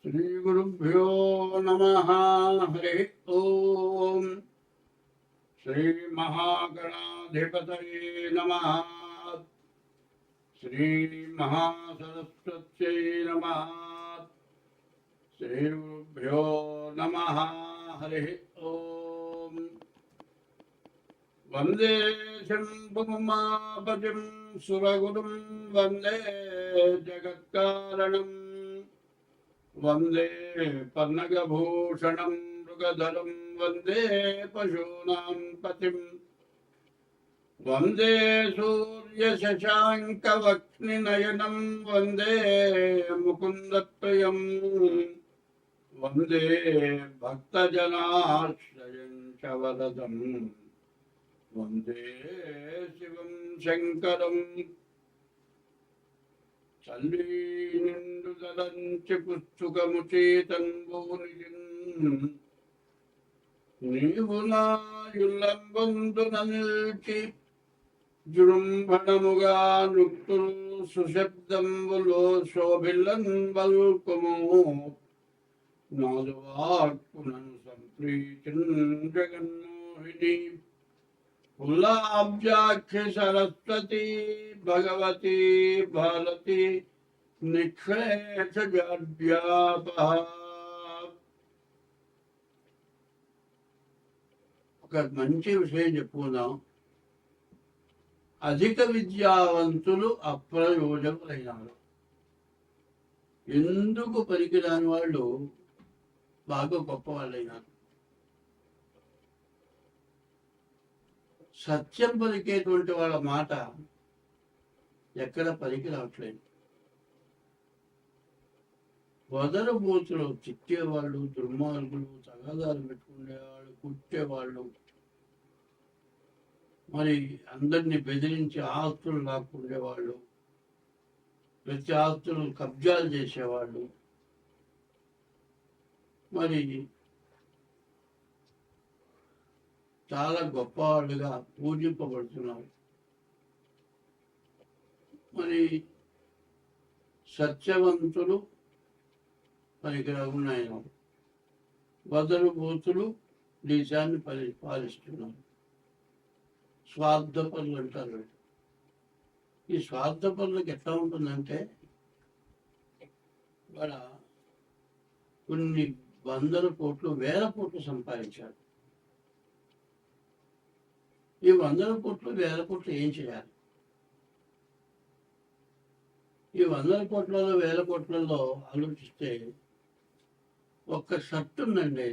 श्रीगुरुभ्यो नमः। हरि ओम। श्रीमहागणाधिपतये नमः। श्रीमहासरस्वत्यै नमः। श्रीगुरुभ्यो नमः। हरि ओम। वंदे शंभुमापतिं सुरगुरुं वंदे जगत्कारणम् वंदे पन्नगभूषणं मृगधरं वंदे पशूनां पतिं वंदे सूर्यशशाङ्कवक्निनयनं वंदे मुकुन्दप्रियं वंदे भक्तजनाश्रयं च वरदं वंदे शिवं शङ्करम् चल्ली निंदुदलंचि पुस्तुकमुचीतन्बूनिजिन् నీవునా యుల్లంబందున నిల్చి జృంభణముగా నుక్తులు సుశబ్దంబులో శోభిల్లన్ వల్కుము నాదువాక్కునను సంప్రీతిన్ జగన్మోహిని పుల్లాబ్జాక్షి సరస్వతి భగవతి భారతి నిక్షేషజాడ్యాపహ. ఒక మంచి విషయం చెప్పుకుందాం. అధిక విద్యావంతులు అప్రయోజకులైనారు. ఎందుకు పనికిరాని వాళ్ళు బాగా గొప్ప వాళ్ళైనారు. సత్యం పలికేటువంటి వాళ్ళ మాట ఎక్కడ పనికి రావట్లేదు. వదరబోతులు తిట్టేవాళ్ళు, దుర్మార్గులు, తగాదాలు పెట్టుకునేవాళ్ళు, కుట్టేవాళ్ళు, మరి అందరినీ బెదిరించి ఆస్తులు లాక్కుండేవాళ్ళు, ప్రతి ఆస్తులు కబ్జాలు చేసేవాళ్ళు, మరి చాలా గొప్పవాళ్ళుగా పూజింపబడుతున్నారు. మరి సత్యవంతులు పనికిరాకున్నాయన, వదరు బూతులు దేశాన్ని పాలిస్తున్నారు. స్వార్థపరులు అంటారు. ఈ స్వార్థపరులకు ఎట్లా ఉంటుందంటే, వాళ్ళ కొన్ని వందల కోట్లు, వేల కోట్లు సంపాదించారు. ఈ వందల కోట్లు, వేల కోట్లు ఏం చేయాలి? ఈ వందల కోట్లలో, వేల కోట్లలో ఆలోచిస్తే ఒక్క షర్ట్ ఉందండి,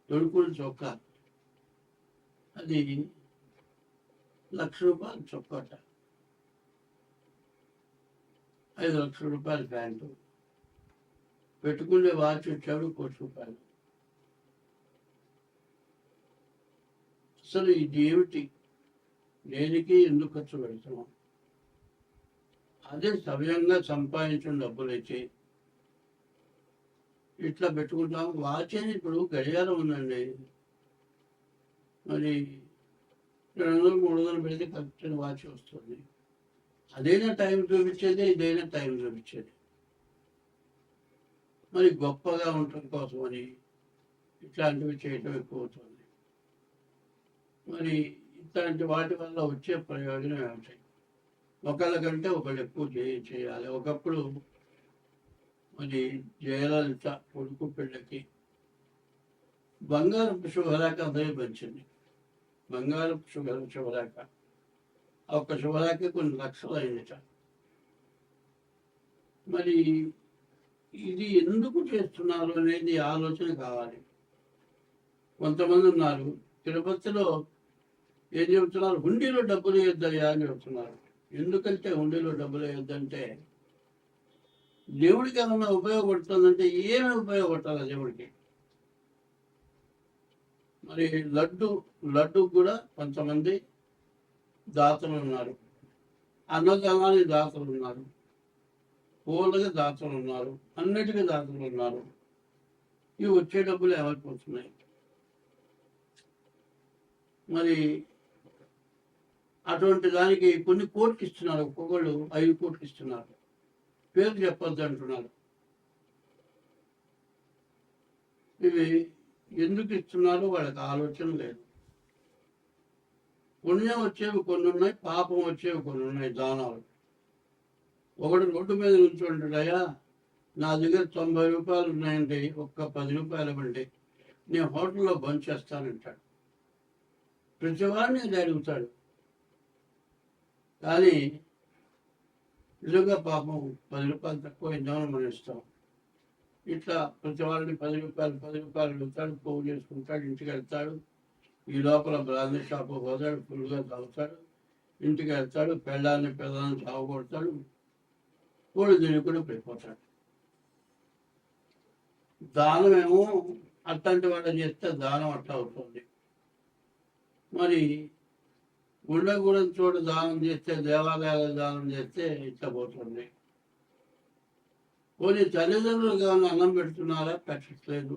తొడుకులు చొక్కా, అది ₹1,00,000 చొక్కాట, 5 లక్షల రూపాయల ప్యాంటు, పెట్టుకునే వాచ్ వచ్చాడు ₹1,00,00,000. అసలు ఇది ఏమిటి? దేనికి ఎందుకు ఖర్చు పెడుతున్నాం? అదే సమయంగా సంపాదించిన డబ్బులైతే ఇట్లా పెట్టుకుంటాం. వాచ్ అని ఇప్పుడు గడియారం ఉందండి, మరి 200, 300 పెడితే కరెక్ట్ వాచ్ వస్తుంది. అదైనా టైం చూపించేది, ఇదైనా టైం చూపించేది. మరి గొప్పగా ఉండటం కోసమని ఇట్లాంటివి చేయటం ఎక్కువ అవుతుంది. మరి ఇట్లాంటి వాటి వల్ల వచ్చే ప్రయోజనం ఏమిటి? ఒకళ్ళ కంటే ఒకళ్ళు ఎక్కువ చేయాలి. ఒకప్పుడు మరి జయలలిత కొడుకు పెళ్ళకి బంగారపు శుభలేఖ అందరూ పంచింది. బంగారపు శుభలేఖ, ఒక శుభలేఖ కొన్ని లక్షలు అయిందట. మరి ఇది ఎందుకు చేస్తున్నారు అనేది ఆలోచన కావాలి. కొంతమంది ఉన్నారు తిరుపతిలో ఏం చెబుతున్నారు, హుండీలో డబ్బులు వేయొద్దయ్యా అని చెబుతున్నారు. ఎందుకంటే హుండీలో డబ్బులు వేయొద్దంటే, దేవుడికి ఏమన్నా ఉపయోగపడుతుందంటే ఏమి ఉపయోగపడాలి దేవుడికి? మరి లడ్డు కూడా కొంతమంది దాతలు ఉన్నారు, అన్నదానానికి దాతలు ఉన్నారు, పూలకి దాతలు ఉన్నారు, అన్నిటికీ దాతలు ఉన్నారు. ఇవి వచ్చే డబ్బులు ఏమైపోతున్నాయి? మరి అటువంటి దానికి కొన్ని కోట్లు ఇస్తున్నారు, ఒక్కొక్కళ్ళు 5 కోట్లు ఇస్తున్నారు. పేరు చెప్పొద్దు అంటున్నారు. ఇవి ఎందుకు ఇస్తున్నారో వాళ్ళకి ఆలోచన లేదు. పుణ్యం వచ్చేవి కొన్ని ఉన్నాయి, పాపం వచ్చేవి కొన్ని ఉన్నాయి. దానాలు ఒకటి రోడ్డు మీద నుంచుంటాడయ్యా, నా దగ్గర 90 రూపాయలు ఉన్నాయండి, ఒక్క 10 రూపాయలు ఇవ్వండి, నేను హోటల్లో బంద్ చేస్తానంటాడు. ప్రతివాడిని అది అడుగుతాడు. కానీ నిజంగా పాపం 10 రూపాయలు తక్కువ ఇద్దామని మనం ఇస్తాం. ఇట్లా ప్రతి వాళ్ళని 10 రూపాయలు అడుగుతాడు, పోగు చేసుకుంటాడు, ఇంటికి వెళ్తాడు. ఈ లోపల బ్రాందీ షాపు పోతాడు, ఫుల్గా తాగుతాడు, ఇంటికి వెళ్తాడు, పెళ్ళాన్ని సాగుకొడతాడు, కోడి తినుకుని పడిపోతాడు. దానమేమో అట్లాంటి వాడు చేస్తే దానం అట్లా అవుతుంది. మరి ఉండకూడని చోటు దానం చేస్తే, దేవాలయాల దానం చేస్తే ఇట్లా పోతుంది. పోనీ తల్లిదండ్రులు కానీ అన్నం పెడుతున్నారా? పెట్టట్లేదు.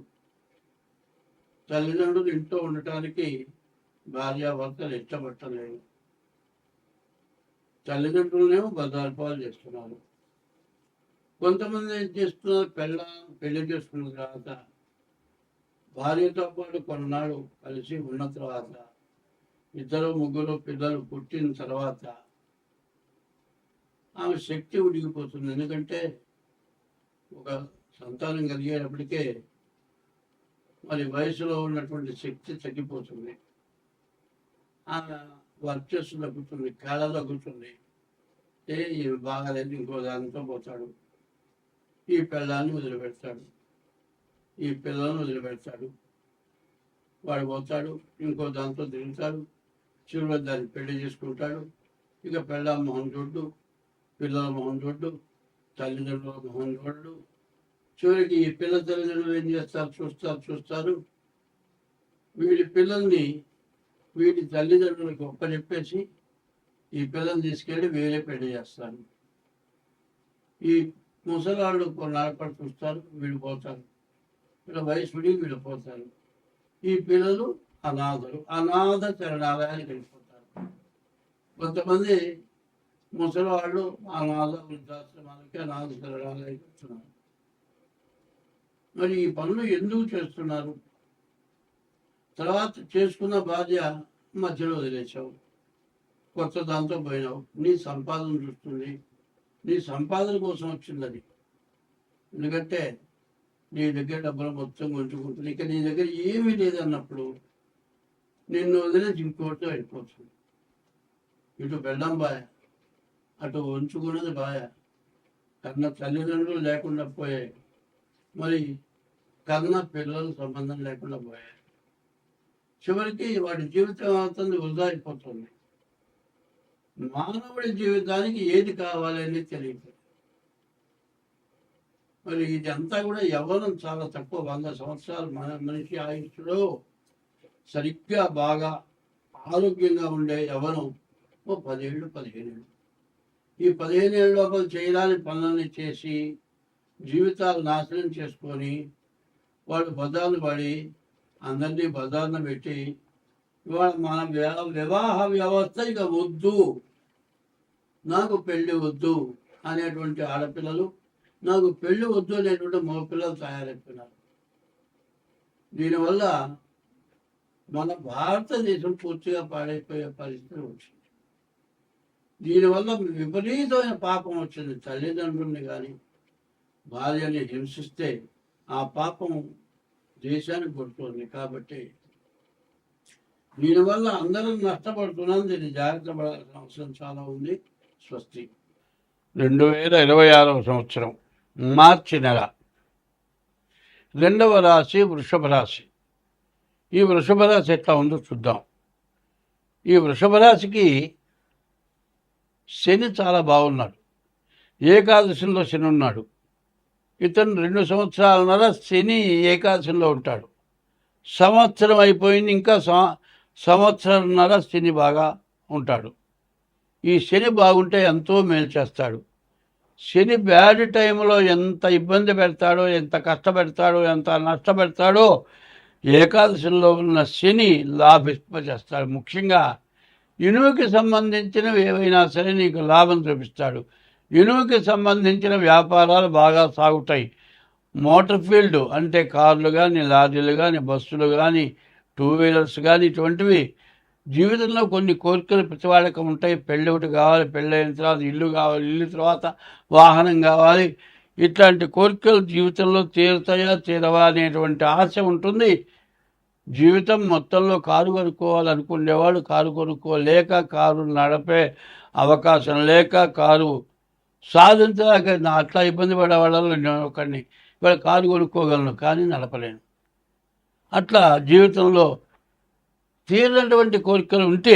తల్లిదండ్రులు ఇంట్లో ఉండటానికి భార్యాభర్తలు ఇష్టపట్టలేదు. తల్లిదండ్రులనేమో బదాల్పాలు చేస్తున్నారు. కొంతమంది ఏం చేస్తున్నారు, పెళ్లి చేసుకున్న తర్వాత భార్యతో పాటు కొన్నాళ్ళు కలిసి ఉన్న తర్వాత, 2-3 పిల్లలు పుట్టిన తర్వాత ఆమె శక్తి ఉడిగిపోతుంది. ఎందుకంటే ఒక సంతానం కలిగేటప్పటికే మరి వయసులో ఉన్నటువంటి శక్తి తగ్గిపోతుంది, ఆమె వర్చస్సు తగ్గుతుంది, కళ తగ్గుతుంది. ఇవి బాగాలేదు, ఇంకో దానితో పోతాడు. ఈ పిల్లాన్ని వదిలిపెడతాడు, ఈ పిల్లలను వదిలిపెడతాడు. వాడు పోతాడు, ఇంకో దాంతో తిరుగుతాడు, చివరి దాన్ని పెళ్లి చేసుకుంటాడు. ఇక పిల్ల మొహం చూడ్డు, పిల్లల మొహం చూడ్డు, తల్లిదండ్రుల మొహం చూడడు. చివరికి ఈ పిల్ల తల్లిదండ్రులు ఏం చేస్తారు, చూస్తారు. వీడి పిల్లల్ని వీడి తల్లిదండ్రులకు ఒప్పచెప్పేసి ఈ పిల్లల్ని తీసుకెళ్ళి వేరే పెళ్లి చేస్తారు. ఈ ముసలాళ్ళు కొన్నాళ్ళపడి చూస్తారు, వీడిపోతారు. వీళ్ళ వయసుడి వీడిపోతారు. ఈ పిల్లలు అనాథ శరణాలయానికి వెళ్ళిపోతారు. కొంతమంది ముసలివాళ్ళు అనాథ వృద్ధాశ్రమాలకి, అనాథ శరణాలయానికి వస్తున్నారు. మరి ఈ పనులు ఎందుకు చేస్తున్నారు? తర్వాత చేసుకున్న భార్య మధ్యలో వదిలేసావు, కొత్త దాంతో పోయినావు. నీ సంపాదన చూస్తుంది, నీ సంపాదన కోసం వచ్చింది అది. ఎందుకంటే నీ దగ్గర డబ్బులు మొత్తం ఉంచుకుంటుంది. ఇక నీ దగ్గర ఏమీ లేదన్నప్పుడు నిన్ను వదిలేసి ఇంకోటితో వెళ్ళిపోతుంది. ఇటు బెల్లం బాయ, అటు ఉంచుకున్నది బాయ. కన్న తల్లిదండ్రులు లేకుండా పోయాయి, మరి కన్న పిల్లలు సంబంధం లేకుండా పోయాయి. చివరికి వాడి జీవితం అవుతుంది, వృధా అయిపోతుంది. మానవుడి జీవితానికి ఏది కావాలని తెలియదు. మరి ఇది అంతా కూడా యవ్వనం చాలా తక్కువ. 100 సంవత్సరాలు మనిషి ఆయుష్లో సరిగ్గా బాగా ఆరోగ్యంగా ఉండే యవ్వనం 10 ఏళ్ళు, 15 ఏళ్ళు. ఈ 15 ఏళ్ళ లోపల చేయడానికి పనులని చేసి జీవితాలు నాశనం చేసుకొని వాడు బజార్ను పడి అందరినీ బజార్ను పెట్టి, ఇవాళ మన వివాహ వ్యవస్థ ఇక వద్దు, నాకు పెళ్ళి వద్దు అనేటువంటి ఆడపిల్లలు, నాకు పెళ్ళి వద్దు అనేటువంటి మగపిల్లలు తయారైపోయినారు. దీనివల్ల మన భారతదేశం పూర్తిగా పాడైపోయే పరిస్థితి వచ్చింది. దీనివల్ల విపరీతమైన పాపం వచ్చింది. తల్లిదండ్రుల్ని కానీ భార్యని హింసిస్తే ఆ పాపం దేశానికి కొడుతుంది. కాబట్టి దీనివల్ల అందరం నష్టపడుతున్నాం. దీన్ని జాగ్రత్త పడాల్సిన అవసరం చాలా ఉంది. స్వస్తి. 2026వ సంవత్సరం మార్చి నెల 2వ రాశి వృషభ రాశి. ఈ వృషభ రాశి ఎట్లా ఉందో చూద్దాం. ఈ వృషభ రాశికి శని చాలా బాగున్నాడు. ఏకాదశిలో శని ఉన్నాడు. ఇతను 2 సంవత్సరాలన్నర శని ఏకాదశిలో ఉంటాడు. సంవత్సరం అయిపోయింది, ఇంకా సంవత్సరంన్నర శని బాగా ఉంటాడు. ఈ శని బాగుంటే ఎంతో మేలు చేస్తాడు. శని బ్యాడ్ టైంలో ఎంత ఇబ్బంది పెడతాడో, ఎంత కష్టపెడతాడో, ఎంత నష్టపెడతాడో ఏకాదశిలో ఉన్న శని లాభింపజేస్తాడు. ముఖ్యంగా ఇనుముకి సంబంధించినవి ఏవైనా సరే నీకు లాభం చూపిస్తాడు. ఇనుముకి సంబంధించిన వ్యాపారాలు బాగా సాగుతాయి. మోటార్ ఫీల్డ్ అంటే కార్లు కానీ, లారీలు కానీ, బస్సులు కానీ, టూ వీలర్స్ కానీ, ఇటువంటివి జీవితంలో కొన్ని కోరికలు ప్రతి వాళ్ళకి ఉంటాయి. పెళ్ళి ఒకటి కావాలి, పెళ్ళైన తర్వాత ఇల్లు కావాలి, ఇల్లు తర్వాత వాహనం కావాలి. ఇట్లాంటి కోరికలు జీవితంలో తీరుతాయా తీరవా అనేటువంటి ఆశ ఉంటుంది. జీవితం మొత్తంలో కారు కొనుక్కోవాలనుకునేవాడు కారు కొనుక్కోలేక, కారు నడిపే అవకాశం లేక, కారు సాధించలేక అట్లా ఇబ్బంది పడేవాళ్ళలో నేను ఒకడిని. ఇవాళ కారు కొనుక్కోగలను కానీ నడపలేను. అట్లా జీవితంలో తీరినటువంటి కోరికలు ఉంటే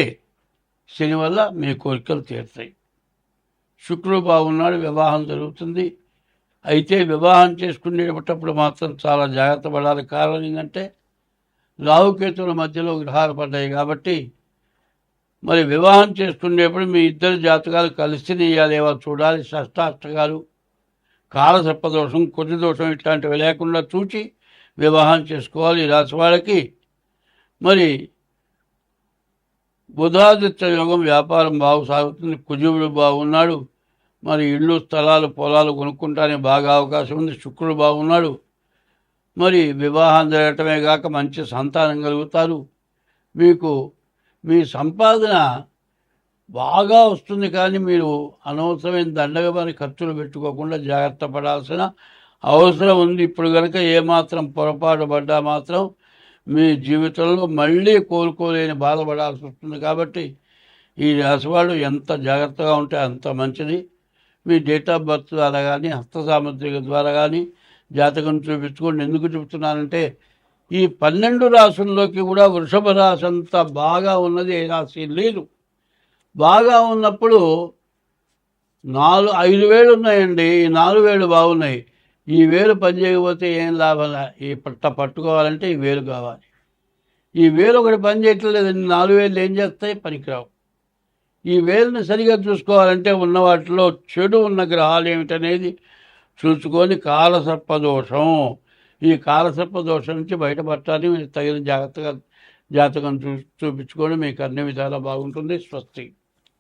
శని వల్ల మీ కోరికలు తీరుతాయి. శుక్రుడు బాగున్నాడు, వివాహం జరుగుతుంది. అయితే వివాహం చేసుకునేటప్పుడు మాత్రం చాలా జాగ్రత్త పడాలి. కారణం ఏంటంటే రాహుకేతువుల మధ్యలో గ్రహాలు పడ్డాయి కాబట్టి మరి వివాహం చేసుకునేప్పుడు మీ ఇద్దరు జాతకాలు కలిసి నెయ్యాలేవో చూడాలి. షష్టాష్టకాలు, కాలసర్పదోషం, కుజ దోషం ఇట్లాంటివి లేకుండా చూచి వివాహం చేసుకోవాలి. ఈ రాశి వాళ్ళకి మరి బుధాదిత్య యోగం, వ్యాపారం బాగు సాగుతుంది. కుజుడు బాగున్నాడు. మరి ఇళ్ళు, స్థలాలు, పొలాలు కొనుక్కుంటానికి బాగా అవకాశం ఉంది. శుక్రుడు బాగున్నాడు. మరి వివాహం జరగటమే కాక మంచి సంతానం కలుగుతారు. మీకు మీ సంపాదన బాగా వస్తుంది. కానీ మీరు అనవసరమైన దండగమని ఖర్చులు పెట్టుకోకుండా జాగ్రత్త పడాల్సిన అవసరం ఉంది. ఇప్పుడు కనుక ఏమాత్రం పొరపాటు పడ్డా మాత్రం మీ జీవితంలో మళ్ళీ కోలుకోలేని బాధపడాల్సి వస్తుంది. కాబట్టి ఈ రాశివాళ్ళు ఎంత జాగ్రత్తగా ఉంటే అంత మంచిది. మీ డేట్ ఆఫ్ బర్త్ ద్వారా కానీ, హస్త సాముద్రిక ద్వారా కానీ జాతకం చూపించుకోండి. ఎందుకు చెబుతున్నానంటే ఈ 12 రాశుల్లోకి కూడా వృషభ రాశి అంత బాగా ఉన్నది ఏ రాశి లేదు. బాగా ఉన్నప్పుడు 5 వేలు ఉన్నాయండి. ఈ 4 వేలు బాగున్నాయి. ఈ వేలు పనిచేయకపోతే ఏం లాభం? ఈ పట్టుకోవాలంటే ఈ వేలు కావాలి. ఈ వేలు ఒకటి పని చేయట్లేదండి. 4 వేలు ఏం చేస్తాయి? పనికిరావు. ఈ వేలుని సరిగా చూసుకోవాలంటే ఉన్న వాటిలో చెడు ఉన్న గ్రహాలు ఏమిటనేది చూసుకొని కాలసర్పదోషం, ఈ కాలసర్పదోషం నుంచి బయటపడటానికి మీరు తగిన జాగ్రత్తగా జాతకం చూపించుకొని మీకు అన్ని విధాలా బాగుంటుంది. స్వస్తి.